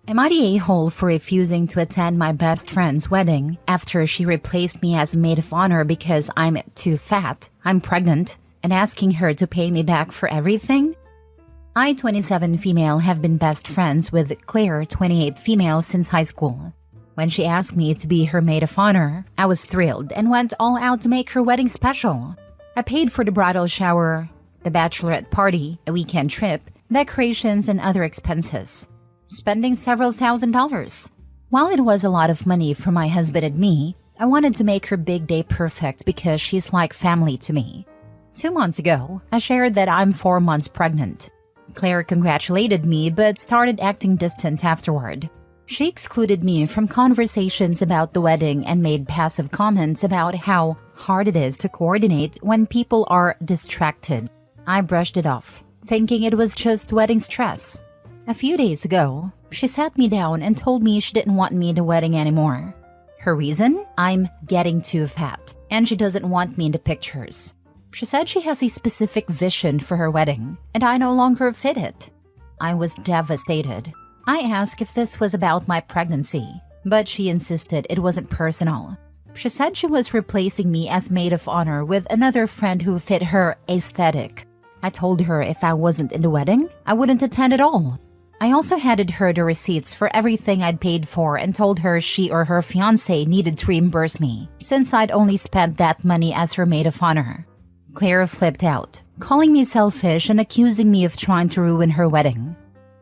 Am I the a-hole for refusing to attend my best friend's wedding after she replaced me as maid of honor because I'm too fat, I'm pregnant, and asking her to pay me back for everything? I, 27 female, have been best friends with Claire, 28 female, since high school. When she asked me to be her maid of honor, I was thrilled and went all out to make her wedding special. I paid for the bridal shower, the bachelorette party, a weekend trip, decorations, and other expenses, spending several $1,000s. While it was a lot of money for my husband and me, I wanted to make her big day perfect because she's like family to me. 2 months ago, I shared that I'm 4 months pregnant. Claire congratulated me but started acting distant afterward. She excluded me from conversations about the wedding and made passive comments about how hard it is to coordinate when people are distracted. I brushed it off, thinking it was just wedding stress. A few days ago, she sat me down and told me she didn't want me in the wedding anymore. Her reason? I'm getting too fat, and she doesn't want me in the pictures. She said she has a specific vision for her wedding, and I no longer fit it. I was devastated. I asked if this was about my pregnancy, but she insisted it wasn't personal. She said she was replacing me as maid of honor with another friend who fit her aesthetic. I told her if I wasn't in the wedding, I wouldn't attend at all. I also handed her the receipts for everything I'd paid for and told her she or her fiancé needed to reimburse me, since I'd only spent that money as her maid of honor. Claire flipped out, calling me selfish and accusing me of trying to ruin her wedding.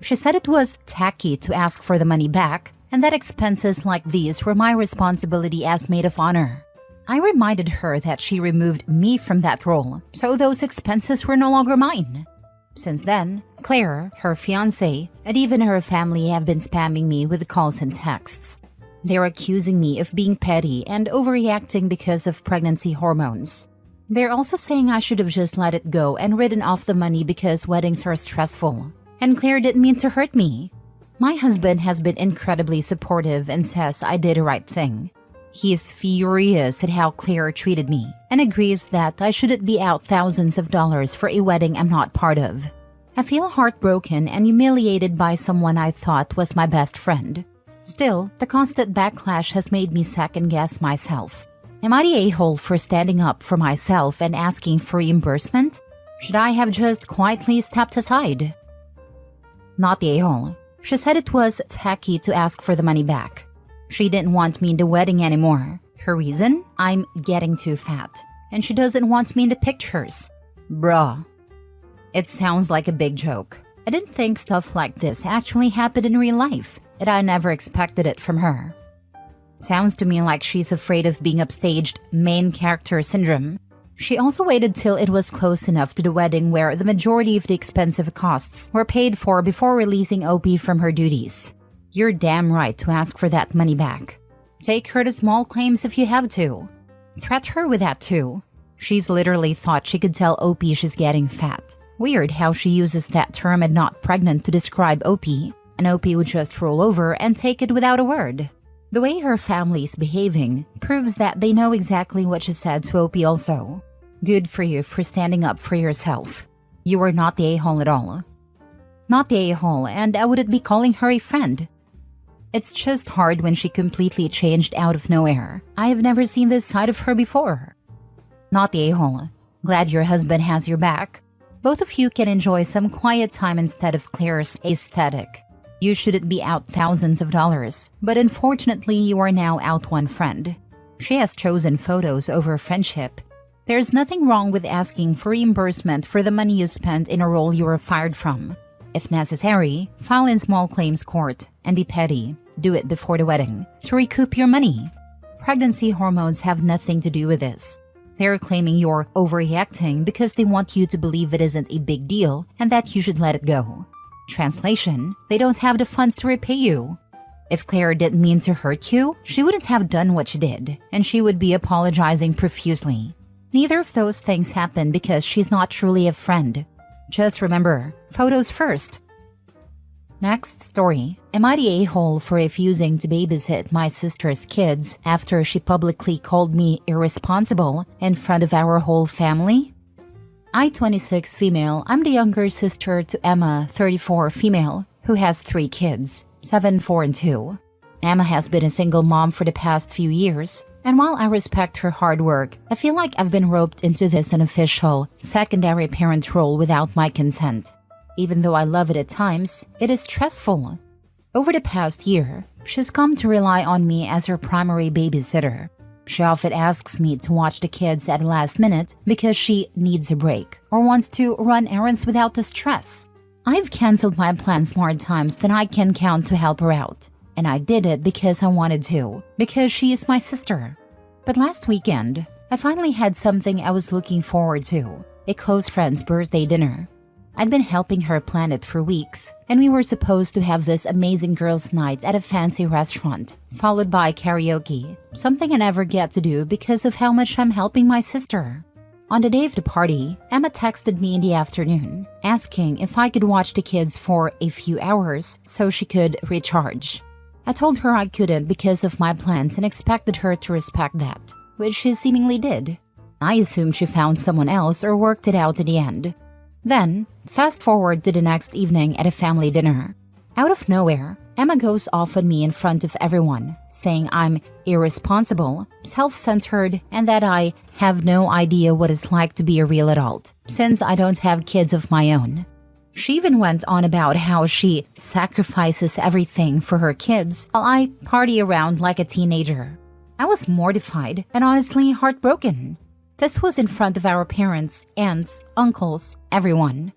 She said it was tacky to ask for the money back and that expenses like these were my responsibility as maid of honor. I reminded her that she removed me from that role, so those expenses were no longer mine. Since then, Claire, her fiancé, and even her family have been spamming me with calls and texts. They're accusing me of being petty and overreacting because of pregnancy hormones. They're also saying I should have just let it go and written off the money because weddings are stressful. And Claire didn't mean to hurt me. My husband has been incredibly supportive and says I did the right thing. He is furious at how Claire treated me and agrees that I shouldn't be out thousands of dollars for a wedding I'm not part of. I feel heartbroken and humiliated by someone I thought was my best friend. Still, the constant backlash has made me second-guess myself. Am I the a-hole for standing up for myself and asking for reimbursement? Should I have just quietly stepped aside? Not the a-hole. She said it was tacky to ask for the money back. She didn't want me in the wedding anymore. Her reason? I'm getting too fat, and she doesn't want me in the pictures. Bruh. It sounds like a big joke. I didn't think stuff like this actually happened in real life, and I never expected it from her. Sounds to me like she's afraid of being upstaged main character syndrome. She also waited till it was close enough to the wedding where the majority of the expensive costs were paid for before releasing OP from her duties. You're damn right to ask for that money back. Take her to small claims if you have to. Threat her with that too. She's literally thought she could tell OP she's getting fat. Weird how she uses that term and not pregnant to describe OP, and OP would just roll over and take it without a word. The way her family's behaving proves that they know exactly what she said to OP also. Good for you for standing up for yourself. You are not the a-hole at all. Not the a-hole, and I wouldn't be calling her a friend. It's just hard when she completely changed out of nowhere. I have never seen this side of her before. Not the a-hole. Glad your husband has your back. Both of you can enjoy some quiet time instead of Claire's aesthetic. You shouldn't be out thousands of dollars, but unfortunately you are now out one friend. She has chosen photos over friendship. There's nothing wrong with asking for reimbursement for the money you spent in a role you were fired from. If necessary, file in small claims court and be petty. Do it before the wedding to recoup your money. Pregnancy hormones have nothing to do with this. They're claiming you're overreacting because they want you to believe it isn't a big deal and that you should let it go. Translation, they don't have the funds to repay you. If Claire didn't mean to hurt you, she wouldn't have done what she did, and she would be apologizing profusely. Neither of those things happened because she's not truly a friend. Just remember, photos first. Next story. Am I the a-hole for refusing to babysit my sister's kids after she publicly called me irresponsible in front of our whole family? I, 26 female, I'm the younger sister to Emma, 34 female, who has 3 kids. 7, 4, and 2. Emma has been a single mom for the past few years, and while I respect her hard work, I feel like I've been roped into this unofficial, secondary parent role without my consent. Even though I love it at times, it is stressful. Over the past year, she's come to rely on me as her primary babysitter. She often asks me to watch the kids at the last minute because she needs a break or wants to run errands without the stress. I've canceled my plans more times than I can count to help her out. And I did it because I wanted to, because she is my sister. But last weekend, I finally had something I was looking forward to, a close friend's birthday dinner. I'd been helping her plan it for weeks, and we were supposed to have this amazing girls' night at a fancy restaurant, followed by karaoke, something I never get to do because of how much I'm helping my sister. On the day of the party, Emma texted me in the afternoon, asking if I could watch the kids for a few hours so she could recharge. I told her I couldn't because of my plans and expected her to respect that, which she seemingly did. I assumed she found someone else or worked it out in the end. Then, fast forward to the next evening at a family dinner. Out of nowhere, Emma goes off on me in front of everyone, saying I'm irresponsible, self-centered, and that I have no idea what it's like to be a real adult, since I don't have kids of my own. She even went on about how she sacrifices everything for her kids while I party around like a teenager. I was mortified and honestly heartbroken. This was in front of our parents, aunts, uncles, everyone.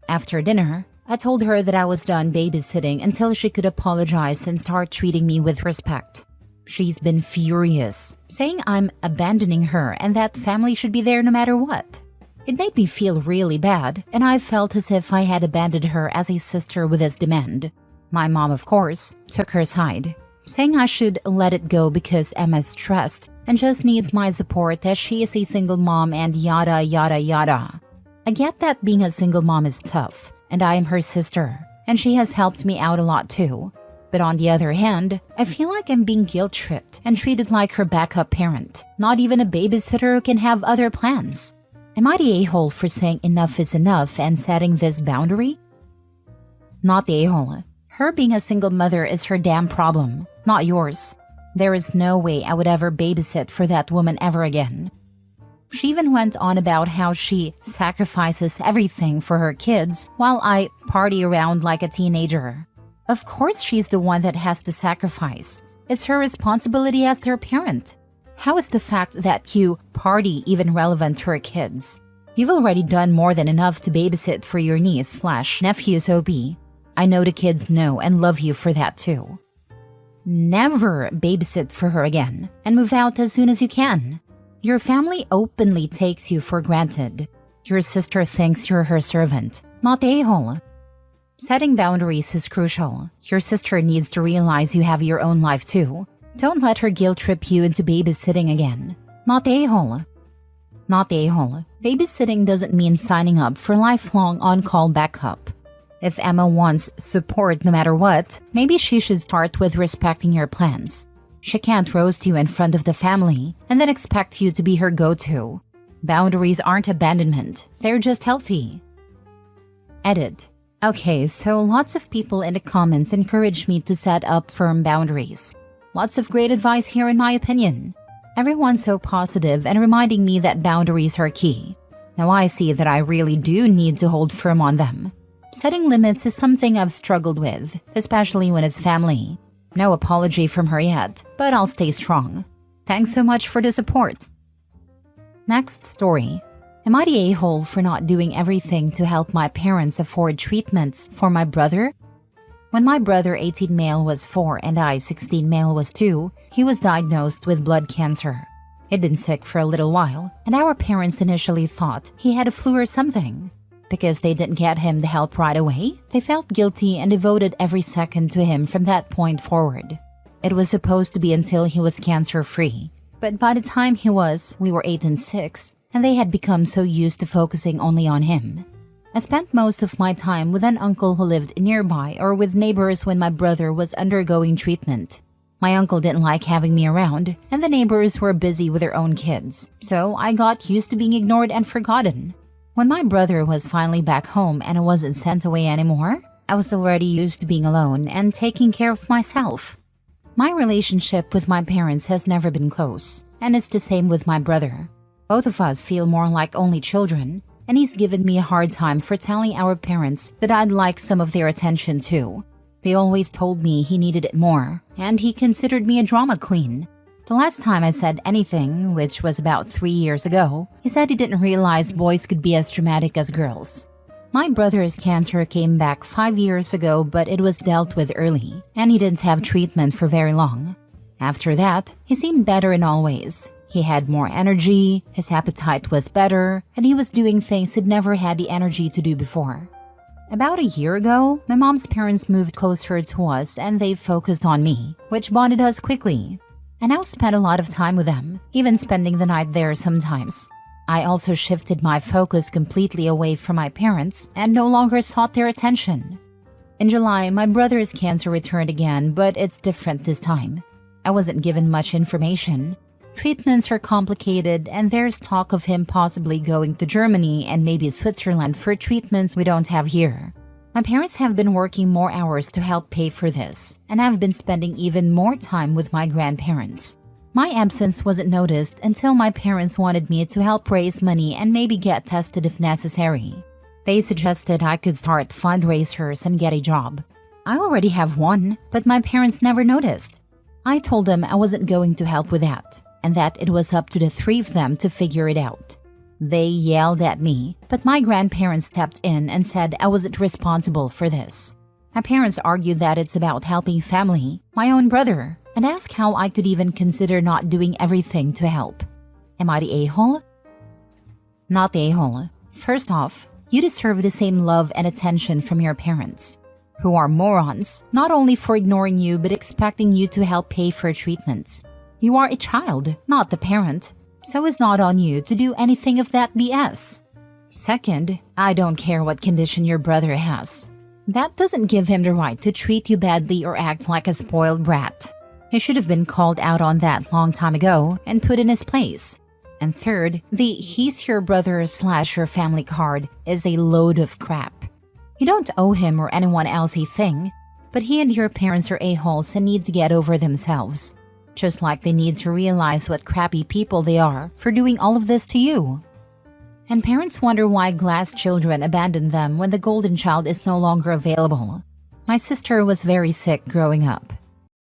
After dinner, I told her that I was done babysitting until she could apologize and start treating me with respect. She's been furious, saying I'm abandoning her and that family should be there no matter what. It made me feel really bad, and I felt as if I had abandoned her as a sister with this demand. My mom, of course, took her side, saying I should let it go because Emma's stressed and just needs my support as she is a single mom and yada yada yada. I get that being a single mom is tough, and I am her sister, and she has helped me out a lot too. But on the other hand, I feel like I'm being guilt-tripped and treated like her backup parent, not even a babysitter who can have other plans. Am I the a-hole for saying enough is enough and setting this boundary? Not the a-hole. Her being a single mother is her damn problem, not yours. There is no way I would ever babysit for that woman ever again. She even went on about how she sacrifices everything for her kids while I party around like a teenager. Of course she's the one that has to sacrifice. It's her responsibility as their parent. How is the fact that you party even relevant to her kids? You've already done more than enough to babysit for your niece/nephew's OB. I know the kids know and love you for that too. Never babysit for her again and move out as soon as you can. Your family openly takes you for granted. Your sister thinks you're her servant, not the a-hole. Setting boundaries is crucial. Your sister needs to realize you have your own life too. Don't let her guilt trip you into babysitting again. Not the a-hole. Not the a-hole. Babysitting doesn't mean signing up for lifelong on-call backup. If Emma wants support no matter what, maybe she should start with respecting your plans. She can't roast you in front of the family and then expect you to be her go-to. Boundaries aren't abandonment, they're just healthy. Edit. Okay, so lots of people in the comments encourage me to set up firm boundaries. Lots of great advice here in my opinion. Everyone's so positive and reminding me that boundaries are key. Now I see that I really do need to hold firm on them. Setting limits is something I've struggled with, especially when it's family. No apology from her yet, but I'll stay strong. Thanks so much for the support. Next story. Am I the a-hole for not doing everything to help my parents afford treatments for my brother? When my brother 18 male was 4 and I 16 male was 2, he was diagnosed with blood cancer. He'd been sick for a little while, and our parents initially thought he had a flu or something. Because they didn't get him the help right away, they felt guilty and devoted every second to him from that point forward. It was supposed to be until he was cancer-free. But by the time we were 8 and 6, and they had become so used to focusing only on him. I spent most of my time with an uncle who lived nearby or with neighbors when my brother was undergoing treatment. My uncle didn't like having me around, and the neighbors were busy with their own kids, so I got used to being ignored and forgotten. When my brother was finally back home and I wasn't sent away anymore, I was already used to being alone and taking care of myself. My relationship with my parents has never been close, and it's the same with my brother. Both of us feel more like only children, and he's given me a hard time for telling our parents that I'd like some of their attention too. They always told me he needed it more, and he considered me a drama queen. The last time I said anything, which was about 3 years ago, he said he didn't realize boys could be as dramatic as girls. My brother's cancer came back 5 years ago, but it was dealt with early, and he didn't have treatment for very long. After that, he seemed better in all ways. He had more energy, his appetite was better, and he was doing things he'd never had the energy to do before. About a year ago, my mom's parents moved closer to us and they focused on me, which bonded us quickly. I now spend a lot of time with them, even spending the night there sometimes. I also shifted my focus completely away from my parents and no longer sought their attention. In July, my brother's cancer returned again, but it's different this time. I wasn't given much information. Treatments are complicated, and there's talk of him possibly going to Germany and maybe Switzerland for treatments we don't have here. My parents have been working more hours to help pay for this, and I've been spending even more time with my grandparents. My absence wasn't noticed until my parents wanted me to help raise money and maybe get tested if necessary. They suggested I could start fundraisers and get a job. I already have one, but my parents never noticed. I told them I wasn't going to help with that, and that it was up to the three of them to figure it out. They yelled at me, but my grandparents stepped in and said I wasn't responsible for this. My parents argued that it's about helping family, my own brother, and asked how I could even consider not doing everything to help. Am I the a-hole? Not the a-hole. First off, you deserve the same love and attention from your parents, who are morons, not only for ignoring you but expecting you to help pay for treatments. You are a child, not the parent, so it's not on you to do anything of that BS. Second, I don't care what condition your brother has. That doesn't give him the right to treat you badly or act like a spoiled brat. He should have been called out on that long time ago and put in his place. And third, the he's your brother/your family card is a load of crap. You don't owe him or anyone else a thing, but he and your parents are a-holes and need to get over themselves. Just like they need to realize what crappy people they are for doing all of this to you. And parents wonder why glass children abandon them when the golden child is no longer available. My sister was very sick growing up.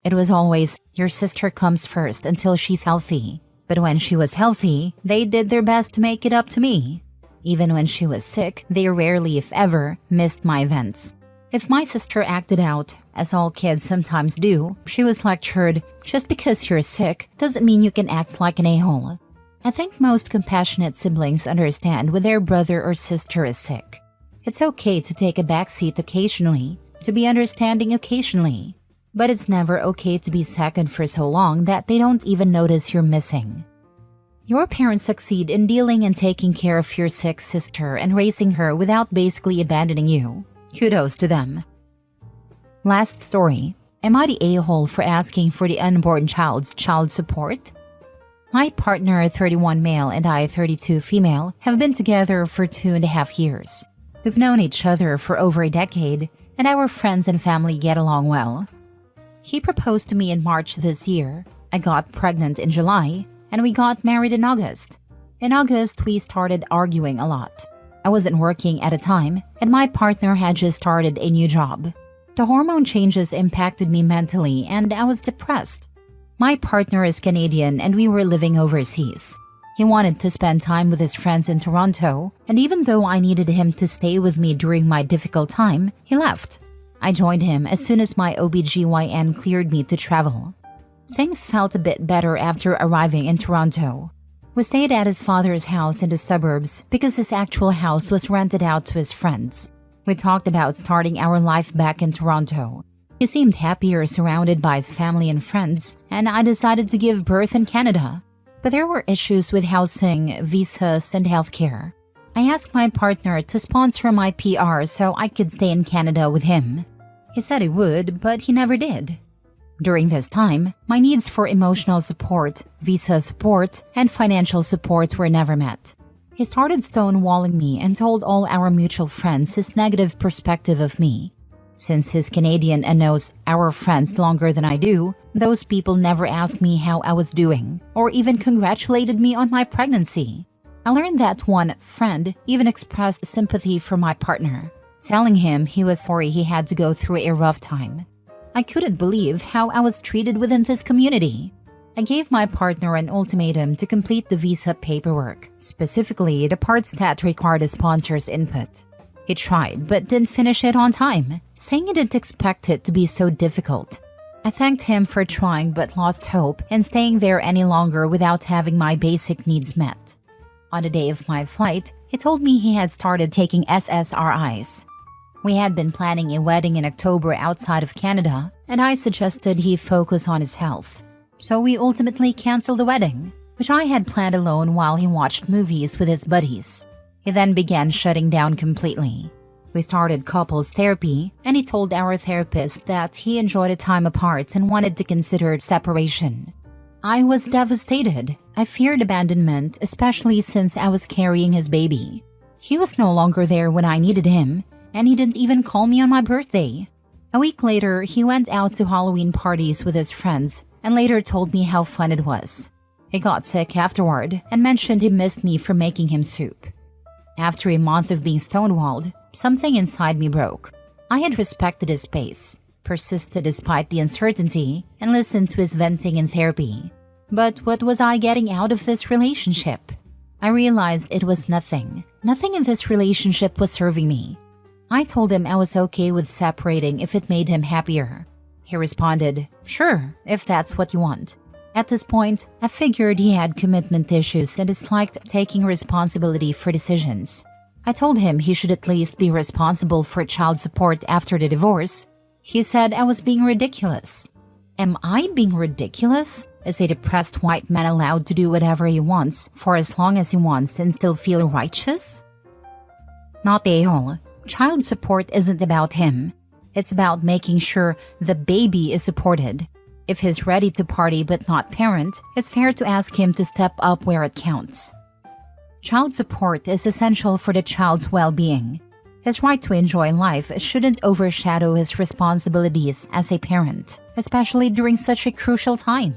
It was always, your sister comes first until she's healthy. But when she was healthy, they did their best to make it up to me. Even when she was sick, they rarely, if ever, missed my events. If my sister acted out, as all kids sometimes do, she was lectured, just because you're sick doesn't mean you can act like an a-hole. I think most compassionate siblings understand when their brother or sister is sick. It's okay to take a backseat occasionally, to be understanding occasionally, but it's never okay to be second for so long that they don't even notice you're missing. Your parents succeed in dealing and taking care of your sick sister and raising her without basically abandoning you. Kudos to them. Last story. Am I the a-hole for asking for the unborn child's child support? My partner, 31 male, and I, 32 female, have been together for 2.5 years. We've known each other for over a decade, and our friends and family get along well. He proposed to me in March this year. I got pregnant in July, and we got married in August. In August, we started arguing a lot. I wasn't working at a time, and my partner had just started a new job. The hormone changes impacted me mentally, and I was depressed. My partner is Canadian, and we were living overseas. He wanted to spend time with his friends in Toronto, and even though I needed him to stay with me during my difficult time, he left. I joined him as soon as my OBGYN cleared me to travel. Things felt a bit better after arriving in Toronto. We stayed at his father's house in the suburbs because his actual house was rented out to his friends. We talked about starting our life back in Toronto. He seemed happier surrounded by his family and friends, and I decided to give birth in Canada. But there were issues with housing, visas, and healthcare. I asked my partner to sponsor my PR so I could stay in Canada with him. He said he would, but he never did. During this time, my needs for emotional support, visa support, and financial support were never met. He started stonewalling me and told all our mutual friends his negative perspective of me. Since he's Canadian and knows our friends longer than I do, those people never asked me how I was doing or even congratulated me on my pregnancy. I learned that one friend even expressed sympathy for my partner, telling him he was sorry he had to go through a rough time. I couldn't believe how I was treated within this community. I gave my partner an ultimatum to complete the visa paperwork, specifically the parts that required a sponsor's input. He tried but didn't finish it on time, saying he didn't expect it to be so difficult. I thanked him for trying but lost hope in staying there any longer without having my basic needs met. On the day of my flight, he told me he had started taking SSRIs. We had been planning a wedding in October outside of Canada, and I suggested he focus on his health. So we ultimately canceled the wedding, which I had planned alone while he watched movies with his buddies. He then began shutting down completely. We started couples therapy, and he told our therapist that he enjoyed a time apart and wanted to consider separation. I was devastated. I feared abandonment, especially since I was carrying his baby. He was no longer there when I needed him, and he didn't even call me on my birthday. A week later, he went out to Halloween parties with his friends and later told me how fun it was. He got sick afterward and mentioned he missed me for making him soup. After a month of being stonewalled, something inside me broke. I had respected his space, persisted despite the uncertainty, and listened to his venting in therapy. But what was I getting out of this relationship? I realized it was nothing. Nothing in this relationship was serving me. I told him I was okay with separating if it made him happier. He responded, "Sure, if that's what you want." At this point, I figured he had commitment issues and disliked taking responsibility for decisions. I told him he should at least be responsible for child support after the divorce. He said I was being ridiculous. Am I being ridiculous? Is a depressed white man allowed to do whatever he wants for as long as he wants and still feel righteous? Not the a-hole. Child support isn't about him. It's about making sure the baby is supported. If he's ready to party but not parent, it's fair to ask him to step up where it counts. Child support is essential for the child's well-being. His right to enjoy life shouldn't overshadow his responsibilities as a parent, especially during such a crucial time.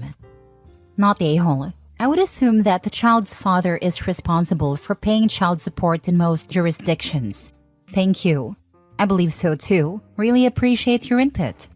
Not the a-hole. I would assume that the child's father is responsible for paying child support in most jurisdictions. Thank you. I believe so too. Really appreciate your input.